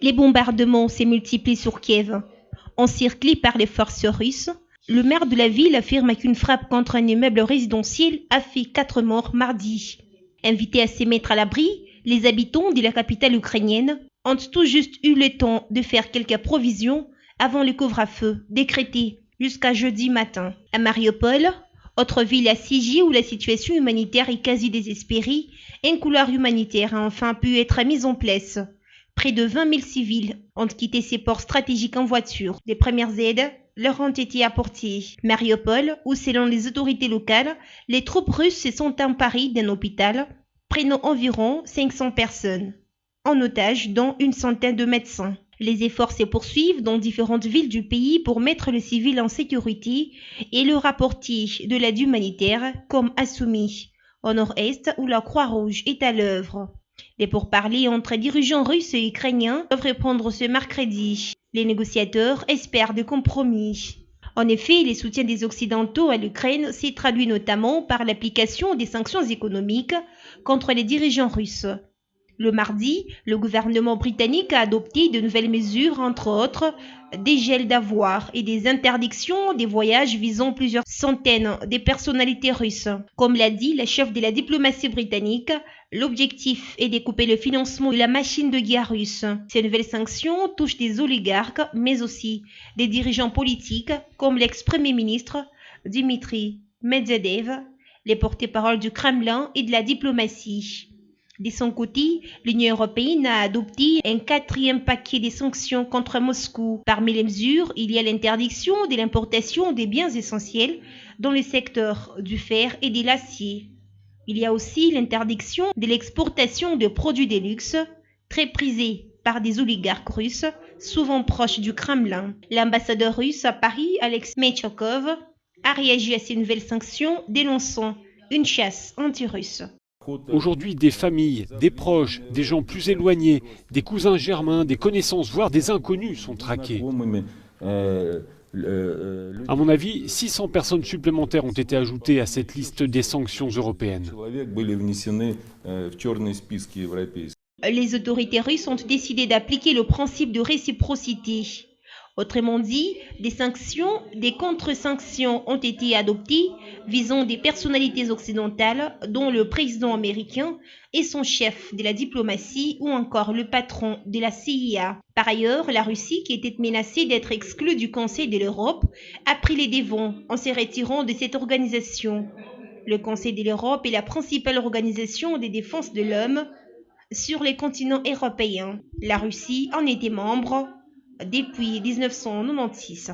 Les bombardements se multiplient sur Kiev. Encerclé par les forces russes, le maire de la ville affirme qu'une frappe contre un immeuble résidentiel a fait 4 morts mardi. Invités à se mettre à l'abri, les habitants de la capitale ukrainienne ont tout juste eu le temps de faire quelques provisions avant le couvre-feu décrété jusqu'à jeudi matin. À Mariupol, autre ville assiégée où la situation humanitaire est quasi désespérée, un couloir humanitaire a enfin pu être mis en place. Près de 20 000 civils ont quitté ces ports stratégiques en voiture. Les premières aides leur ont été apportées. Mariupol, où selon les autorités locales, les troupes russes se sont emparées d'un hôpital, prenant environ 500 personnes en otage, dont une centaine de médecins. Les efforts se poursuivent dans différentes villes du pays pour mettre les civils en sécurité et leur apporter de l'aide humanitaire, comme à Soumy, au nord-est, où la Croix-Rouge est à l'œuvre. Les pourparlers entre dirigeants russes et ukrainiens peuvent reprendre ce mercredi. Les négociateurs espèrent des compromis. En effet, le soutien des Occidentaux à l'Ukraine s'est traduit notamment par l'application des sanctions économiques contre les dirigeants russes. Le mardi, le gouvernement britannique a adopté de nouvelles mesures, entre autres des gels d'avoirs et des interdictions des voyages visant plusieurs centaines de personnalités russes. Comme l'a dit la chef de la diplomatie britannique, l'objectif est de couper le financement de la machine de guerre russe. Ces nouvelles sanctions touchent des oligarques, mais aussi des dirigeants politiques comme l'ex-premier ministre Dmitry Medvedev, les porte-parole du Kremlin et de la diplomatie. De son côté, l'Union européenne a adopté un 4e paquet de sanctions contre Moscou. Parmi les mesures, il y a l'interdiction de l'importation des biens essentiels dans les secteurs du fer et de l'acier. Il y a aussi l'interdiction de l'exportation de produits de luxe, très prisés par des oligarques russes, souvent proches du Kremlin. L'ambassadeur russe à Paris, Alex Mechokov, a réagi à ces nouvelles sanctions, dénonçant une chasse anti-russe. Aujourd'hui, des familles, des proches, des gens plus éloignés, des cousins germains, des connaissances, voire des inconnus sont traqués. À mon avis, 600 personnes supplémentaires ont été ajoutées à cette liste des sanctions européennes. Les autorités russes ont décidé d'appliquer le principe de réciprocité. Autrement dit, des contre-sanctions ont été adoptées visant des personnalités occidentales, dont le président américain et son chef de la diplomatie ou encore le patron de la CIA. Par ailleurs, la Russie, qui était menacée d'être exclue du Conseil de l'Europe, a pris les devants en se retirant de cette organisation. Le Conseil de l'Europe est la principale organisation de défense de l'homme sur les continents européens. La Russie en était membre depuis 1996.